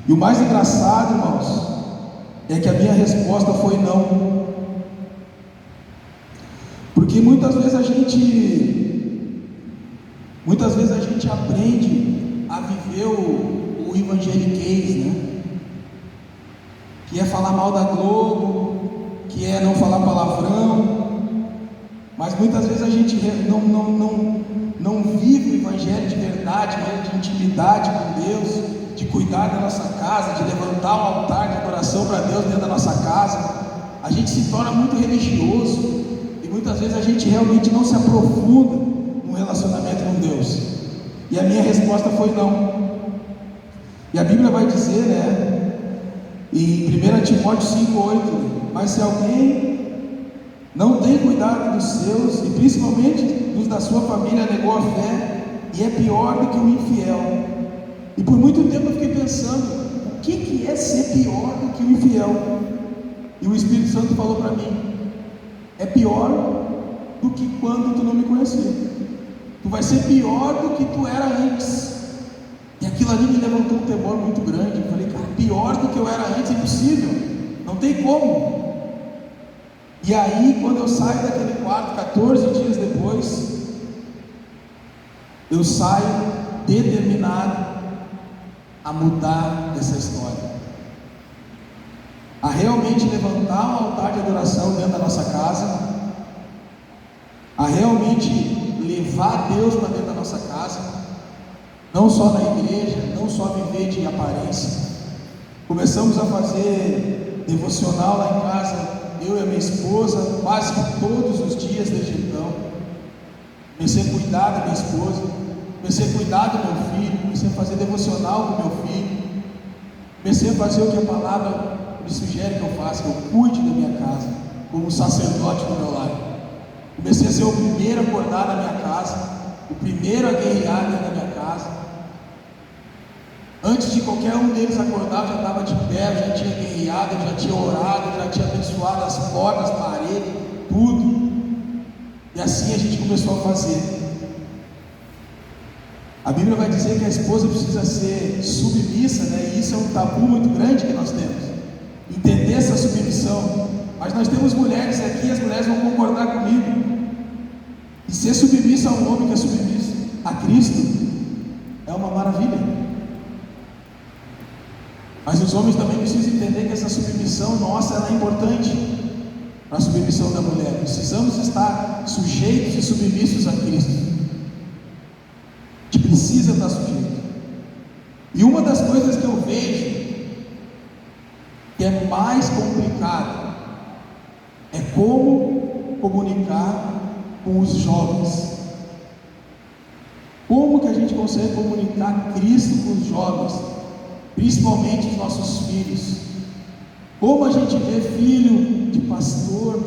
E o mais engraçado, irmãos, é que a minha resposta foi não. Porque muitas vezes a gente aprende a viver o evangeliquez, né? Que é falar mal da Globo, que é não falar palavrão. Mas muitas vezes a gente não vive o evangelho de verdade, de intimidade com Deus, de cuidar da nossa casa, de levantar um altar de adoração para Deus dentro da nossa casa. A gente se torna muito religioso e muitas vezes a gente realmente não se aprofunda no relacionamento com Deus. E a minha resposta foi não. E a Bíblia vai dizer, né, em 1 Timóteo 5,8, mas se alguém não tem cuidado dos seus, e principalmente dos da sua família, negou a fé, e é pior do que o infiel. E por muito tempo eu fiquei pensando, o que é ser pior do que o infiel? E o Espírito Santo falou para mim, é pior do que quando tu não me conhecia. Tu vai ser pior do que tu era antes. E aquilo ali me levantou um temor muito grande. Eu falei, cara, pior do que eu era antes é impossível, não tem como. E aí, quando eu saio daquele quarto, 14 dias depois, eu saio determinado a mudar essa história, a realmente levantar um altar de adoração dentro da nossa casa, a realmente levar Deus para dentro da nossa casa, não só na igreja, não só viver de aparência. Começamos a fazer devocional lá em casa, eu e a minha esposa, quase que todos os dias desde então. Comecei a cuidar da minha esposa, comecei a cuidar do meu filho, comecei a fazer devocional com meu filho, comecei a fazer o que a palavra me sugere que eu faça, que eu cuide da minha casa, como sacerdote do meu lar. Comecei a ser o primeiro a acordar na minha casa, o primeiro a guerrear dentro da minha casa. Antes de qualquer um deles acordar, eu já estava de pé, eu já tinha guerreado, eu já tinha orado, eu já tinha abençoado as portas, as paredes, tudo. E assim a gente começou a fazer. A Bíblia vai dizer que a esposa precisa ser submissa, né? E isso é um tabu muito grande que nós temos, entender essa submissão. Mas nós temos mulheres aqui, e as mulheres vão concordar comigo. E ser submissa a um homem que é submisso a Cristo é uma maravilha. Mas os homens também precisam entender que essa submissão nossa ela é importante para a submissão da mulher. Precisamos estar sujeitos e submissos a Cristo. A gente precisa estar sujeito. E uma das coisas que eu vejo que é mais complicado é como comunicar com os jovens. Como que a gente consegue comunicar Cristo com os jovens, principalmente os nossos filhos? Como a gente vê filho de pastor,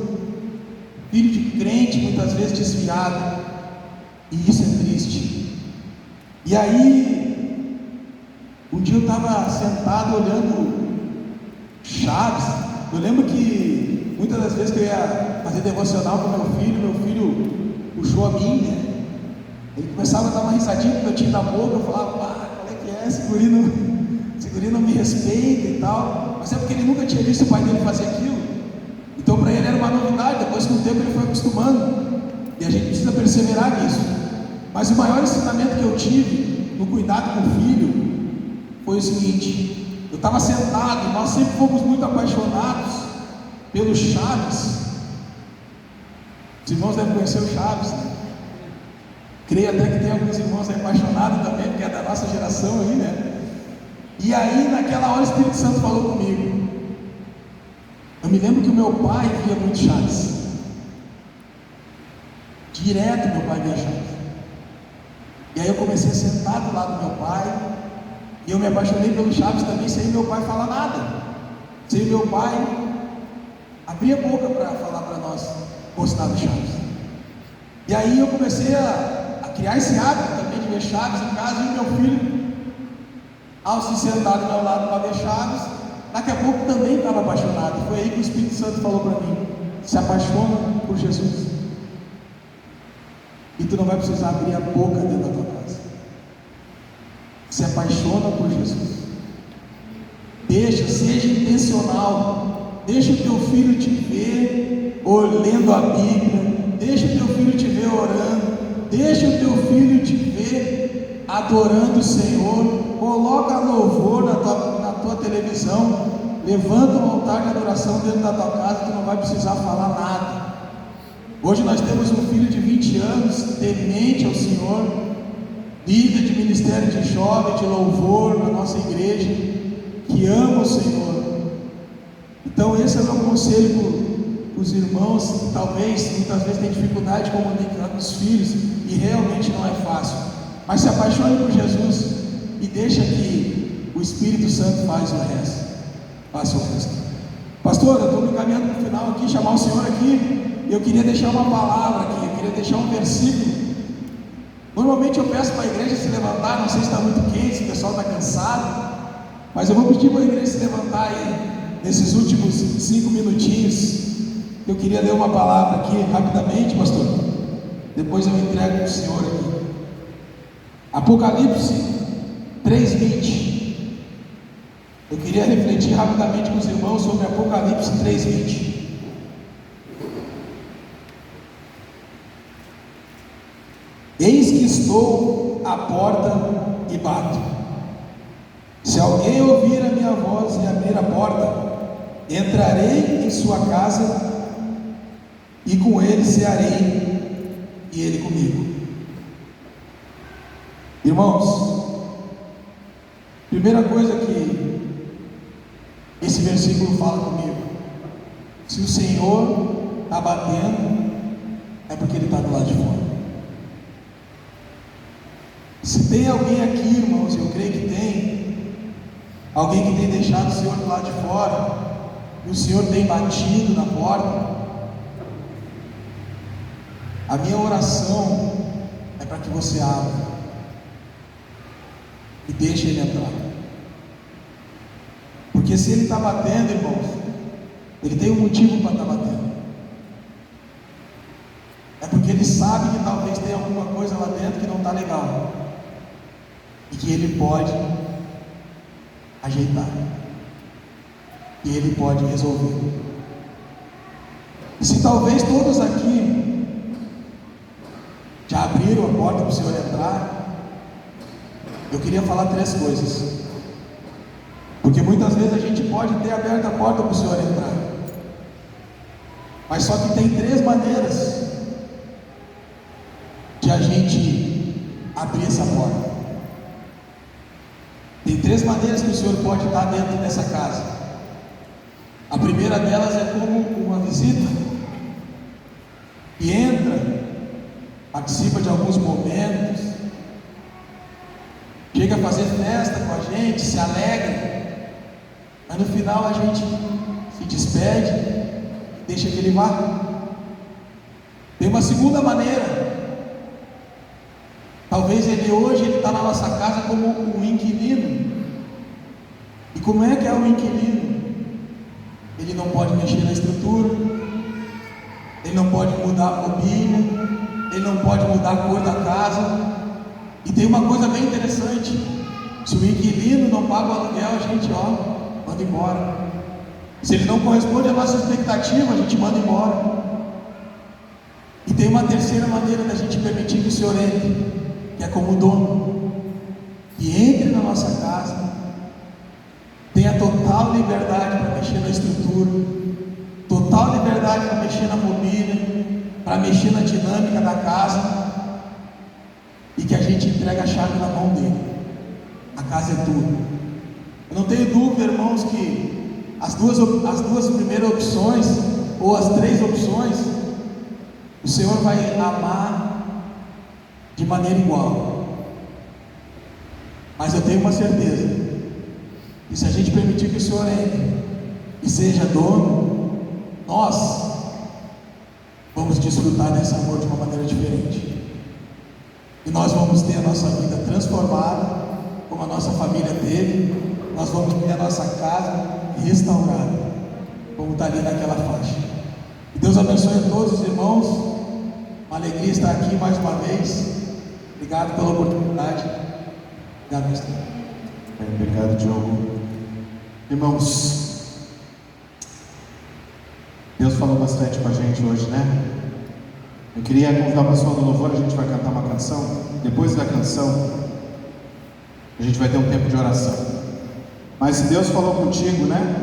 filho de crente, muitas vezes desviado, e isso é triste. E aí, um dia eu estava sentado olhando Chaves. Eu lembro que muitas das vezes que eu ia fazer devocional com meu filho puxou a mim, né? Ele começava a dar uma risadinha que eu tinha na boca, eu falava, qual é que é? Esse guri não me respeita e tal. Mas é porque ele nunca tinha visto o pai dele fazer aquilo. Então para ele era uma novidade, depois com o tempo ele foi acostumando. E a gente precisa perseverar nisso. Mas o maior ensinamento que eu tive no cuidado com o filho foi o seguinte: eu estava sentado, nós sempre fomos muito apaixonados pelo Chaves. Os irmãos devem conhecer o Chaves, né? Creio até que tem alguns irmãos apaixonados também, porque é da nossa geração aí, né? E aí naquela hora o Espírito Santo falou comigo. Eu me lembro que o meu pai via muito Chaves. Direto meu pai via Chaves. E aí eu comecei a sentar do lado do meu pai, e eu me apaixonei pelo Chaves também, sem meu pai falar nada, sem meu pai abrir a boca para falar para nós gostar do Chaves. E aí eu comecei a criar esse hábito também de ver Chaves em casa, e o meu filho, ao se sentar do meu lado para ver Chaves, daqui a pouco também estava apaixonado. Foi aí que o Espírito Santo falou para mim: se apaixona por Jesus, e tu não vai precisar abrir a boca dentro da tua casa. Se apaixona por Jesus. Seja intencional. Deixa o teu filho te ver lendo a Bíblia. Deixa o teu filho te ver orando. Deixa o teu filho te ver adorando o Senhor. Coloca louvor na tua televisão. Levanta um altar de adoração dentro da tua casa. Tu não vai precisar falar nada. Hoje nós temos um filho de 20 anos, temente ao Senhor, líder de ministério de jovem, de louvor na nossa igreja, que ama o Senhor. Então esse é o meu conselho para os irmãos que talvez, muitas vezes, têm dificuldade de comunicar com os filhos, e realmente não é fácil. Mas se apaixone por Jesus e deixa que o Espírito Santo faça o resto. Pastor, eu estou me encaminhando para o final aqui, chamar o senhor aqui, e eu queria deixar uma palavra aqui, eu queria deixar um versículo. Normalmente eu peço para a igreja se levantar, não sei se está muito quente, se o pessoal está cansado, mas eu vou pedir para a igreja se levantar aí, nesses últimos 5 minutinhos. Eu queria ler uma palavra aqui, rapidamente, pastor, depois eu entrego para o senhor aqui. Apocalipse 3:20. Eu queria refletir rapidamente com os irmãos sobre Apocalipse 3:20. Eis que estou à porta e bato. Se alguém ouvir a minha voz e abrir a porta, entrarei em sua casa e com ele cearei e ele comigo. Irmãos, primeira coisa que esse versículo fala comigo: se o Senhor está batendo, é porque Ele está do lado de fora. Se tem alguém aqui, irmãos, eu creio que tem, alguém que tem deixado o Senhor do lado de fora, e o Senhor tem batido na porta, a minha oração é para que você abra e deixe Ele entrar. Porque se Ele está batendo, irmãos, Ele tem um motivo para estar batendo. É porque Ele sabe que talvez tenha alguma coisa lá dentro que não está legal, e que Ele pode ajeitar, e Ele pode resolver. E se talvez todos aqui já abriram a porta para o Senhor entrar, eu queria falar 3 coisas. Porque muitas vezes a gente pode ter aberto a porta para o Senhor entrar, mas só que tem 3 maneiras de a gente abrir essa porta. Tem 3 maneiras que o Senhor pode estar dentro dessa casa. A primeira delas é como uma visita, que entra, participa de alguns momentos, chega a fazer festa com a gente, se alegra, mas no final a gente se despede e deixa que Ele vá. Tem uma segunda maneira. Talvez hoje ele está na nossa casa como um inquilino. E como é que é o inquilino? Ele não pode mexer na estrutura, ele não pode mudar a mobília, ele não pode mudar a cor da casa. E tem uma coisa bem interessante: se o inquilino não paga o aluguel, a gente manda embora. Se ele não corresponde à nossa expectativa, a gente manda embora. E tem uma terceira maneira da gente permitir que o Senhor entre, que é como dono, que entre na nossa casa, tenha total liberdade para mexer na estrutura, total liberdade para mexer na mobília, para mexer na dinâmica da casa, e que a gente entrega a chave na mão dele. A casa é tua. Eu não tenho dúvida, irmãos, que as duas primeiras opções, ou as 3 opções, o Senhor vai amar de maneira igual. Mas eu tenho uma certeza, que se a gente permitir que o Senhor entre e seja dono, nós vamos desfrutar desse amor de uma maneira diferente. E nós vamos ter a nossa vida transformada, como a nossa família teve. Nós vamos ter a nossa casa restaurada, como está ali naquela faixa. E Deus abençoe a todos os irmãos. Uma alegria estar aqui mais uma vez. Obrigado pela oportunidade. Obrigado, pastor. Obrigado, Diogo. Irmãos, Deus falou bastante com a gente hoje, né? Eu queria convidar o pessoal do louvor. A gente vai cantar uma canção. Depois da canção, a gente vai ter um tempo de oração. Mas se Deus falou contigo, né?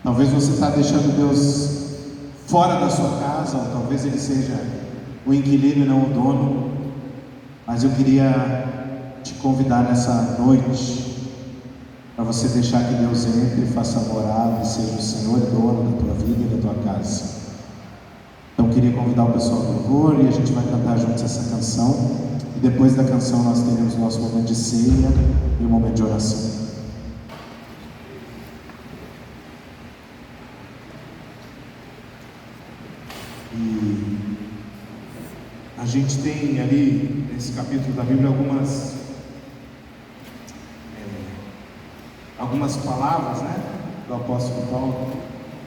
Talvez você está deixando Deus fora da sua casa, ou talvez Ele seja o inquilino e não o dono. Mas eu queria te convidar nessa noite para você deixar que Deus entre e faça morada e seja o Senhor e dono da tua vida e da tua casa. Então eu queria convidar o pessoal do louvor e a gente vai cantar juntos essa canção. E depois da canção nós teremos o nosso momento de ceia e o momento de oração. gente tem ali, nesse capítulo da Bíblia, algumas palavras, né, do apóstolo Paulo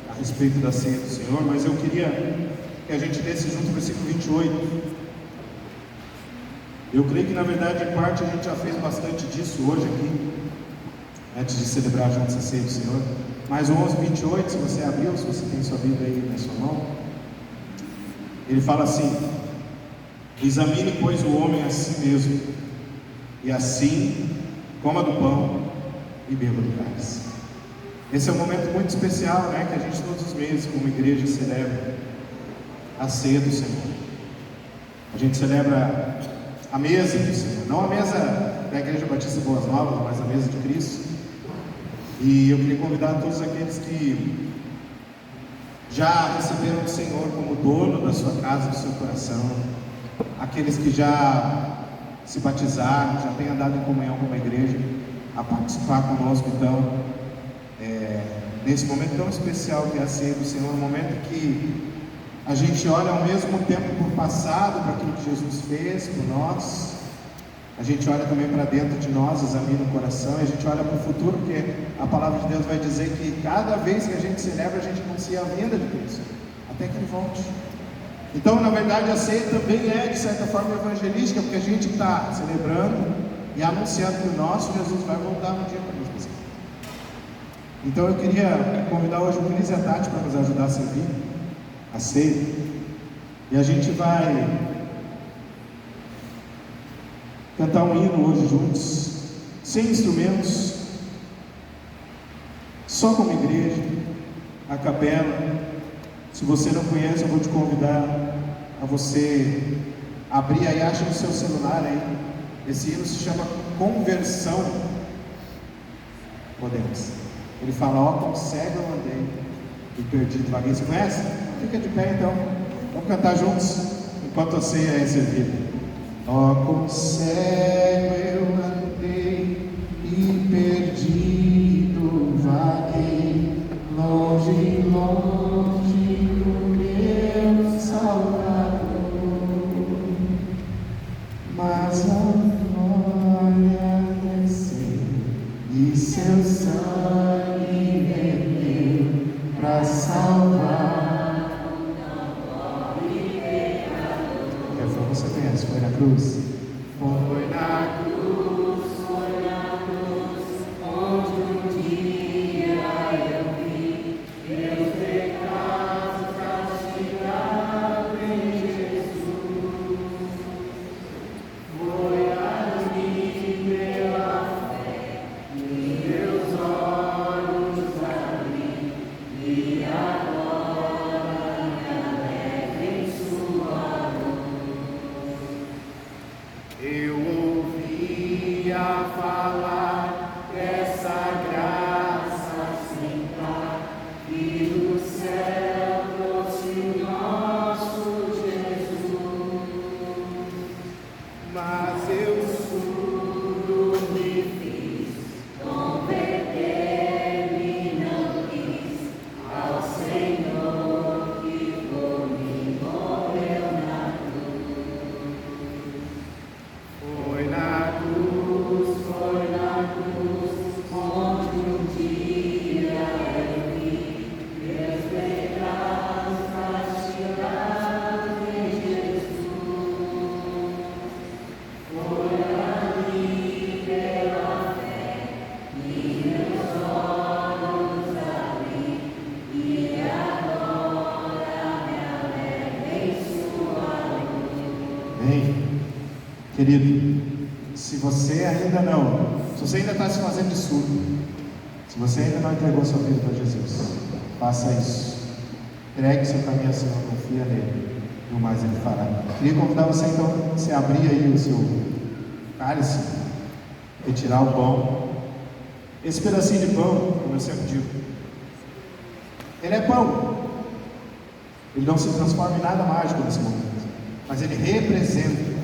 a respeito da ceia do Senhor, mas eu queria que a gente lesse junto o versículo 28. Eu creio que na verdade em parte a gente já fez bastante disso hoje aqui, antes de celebrar juntos a ceia do Senhor, mas o 11:28, se você abriu, se você tem sua Bíblia aí na sua mão, ele fala assim: examine, pois, o homem a si mesmo, e assim coma do pão e beba do cálice. Esse é um momento muito especial, né, que a gente todos os meses, como igreja, celebra a ceia do Senhor. A gente celebra a mesa do Senhor, não a mesa da Igreja Batista Boas Novas, mas a mesa de Cristo. E eu queria convidar todos aqueles que já receberam o Senhor como dono da sua casa, do seu coração, aqueles que já se batizaram, já têm andado em comunhão com a igreja, a participar conosco, então, nesse momento tão especial que é a ceia do Senhor, um momento que a gente olha ao mesmo tempo para o passado, para aquilo que Jesus fez por nós, a gente olha também para dentro de nós, examina o coração, e a gente olha para o futuro, porque a palavra de Deus vai dizer que cada vez que a gente celebra, a gente anuncia a vinda de Cristo, até que Ele volte. Então, na verdade, a ceia também é, de certa forma, evangelística, porque a gente está celebrando e anunciando que o nosso Jesus vai voltar um dia para nos buscar. Então, eu queria convidar hoje o Cris e a Tati para nos ajudar a servir a ceia, e a gente vai cantar um hino hoje juntos, sem instrumentos, só como igreja, a capela. Se você não conhece, eu vou te convidar a você abrir aí, acha no seu celular aí. Esse hino se chama Conversão. Podemos. Ele fala: ó, como cego eu andei e perdido vaguei. Você conhece? Fica de pé então. Vamos cantar juntos enquanto a ceia é servida. Ó, como cego eu andei e perdido vaguei, longe, longe do meu Salvador, mas agora desceu e seu sangue verteu para salvar. Você conhece? Foi na cruz? Foi na cruz, onde um dia eu vi meus pecados castigados em Jesus. Foi ali pela fé que meus olhos abri, e agora me abençoaram. Eu ouvia falar dessa graça sem par, e do céu trouxe o nosso Jesus, mas eu surdo me fiz, converter-me não quis ao Senhor que por mim morreu na cruz. Foi na cruz, onde um dia eu vi meus pecados castigados em Jesus. Foi ali pela fé que meus olhos abri, e agora me abençoaram. Bem, querido, se você ainda está se fazendo de surdo, se você ainda não entregou sua vida para Jesus, faça isso. Entregue seu caminho ao Senhor, confia nele, e o mais Ele fará. Queria convidar você então a você abrir aí o seu cálice, retirar o pão. Esse pedacinho de pão, como eu sempre digo, ele é pão. Ele não se transforma em nada mágico nesse momento, mas ele representa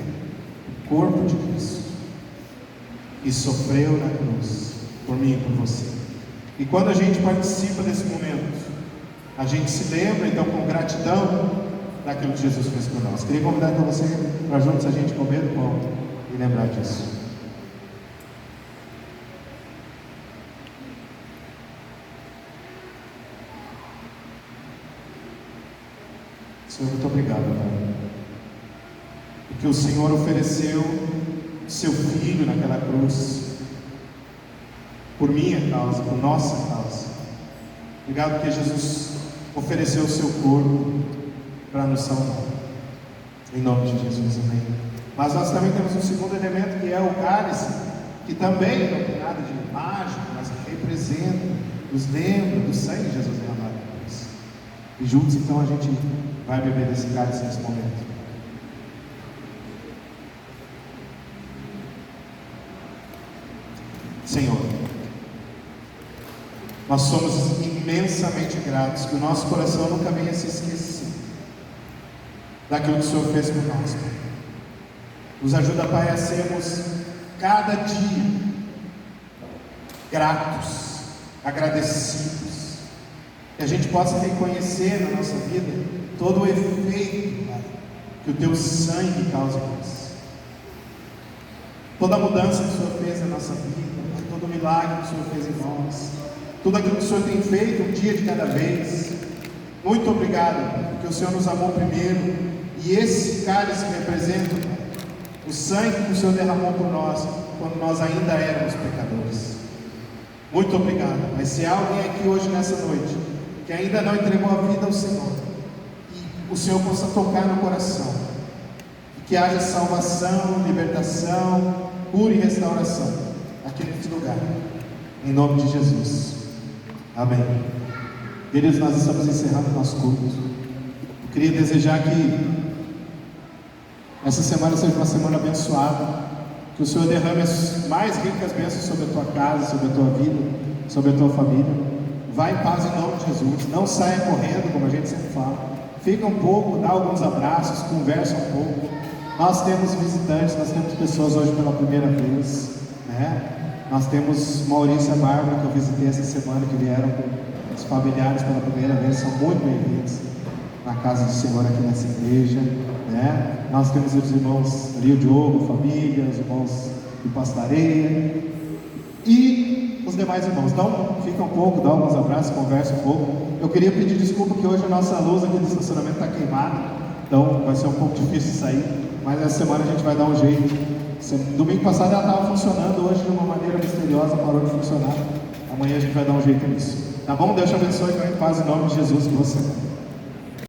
o corpo de Cristo, que sofreu na cruz por mim e por você. E quando a gente participa desse momento, a gente se lembra então com gratidão daquilo que Jesus fez por nós. Queria convidar então você para juntos a gente comer do pão e lembrar disso. Senhor, muito obrigado, Pai, porque o Senhor ofereceu seu Filho naquela cruz, por minha causa, por nossa causa. Obrigado porque Jesus ofereceu o seu corpo para nos salvar. Em nome de Jesus, amém. Mas nós também temos um segundo elemento, que é o cálice, que também não tem nada de mágico, mas que representa, nos lembra do sangue de Jesus derramado na cruz. E juntos então a gente vai beber desse cálice nesse momento. Senhor, nós somos imensamente gratos, que o nosso coração nunca venha se esquecer daquilo que o Senhor fez por nós, Pai. Nos ajuda, Pai, a sermos cada dia gratos, agradecidos, que a gente possa reconhecer na nossa vida todo o efeito, Pai, que o Teu sangue causa em nós, toda a mudança que o Senhor fez na nossa vida, Pai, todo o milagre que o Senhor fez em nós, tudo aquilo que o Senhor tem feito um dia de cada vez. Muito obrigado, porque o Senhor nos amou primeiro, e esse cálice representa, Pai, o sangue que o Senhor derramou por nós, quando nós ainda éramos pecadores. Muito obrigado. Mas se há alguém aqui hoje nessa noite, que ainda não entregou a vida ao Senhor, que o Senhor possa tocar no coração, e que haja salvação, libertação, cura e restauração aqui nesse lugar, em nome de Jesus. Amém. Queridos, nós estamos encerrando o nosso culto. Eu queria desejar que essa semana seja uma semana abençoada, que o Senhor derrame as mais ricas bênçãos sobre a tua casa, sobre a tua vida, sobre a tua família. Vai em paz em nome de Jesus. Não saia correndo, como a gente sempre fala. Fica um pouco, dá alguns abraços, conversa um pouco. Nós temos visitantes, nós temos pessoas hoje pela primeira vez, né? Nós temos Maurício e a Bárbara, que eu visitei essa semana, que vieram com os familiares pela primeira vez, são muito bem-vindos na casa do Senhor aqui nessa igreja, né? Nós temos os irmãos ali, o Diogo, família, os irmãos de Pastareia e os demais irmãos. Então, fica um pouco, dá alguns abraços, conversa um pouco. Eu queria pedir desculpa que hoje a nossa luz aqui do estacionamento está queimada, então vai ser um pouco difícil sair, mas essa semana a gente vai dar um jeito. Domingo passado ela estava funcionando, hoje de uma maneira misteriosa parou de funcionar. Amanhã a gente vai dar um jeito nisso. Tá bom? Deus te abençoe, vai em paz em nome de Jesus que você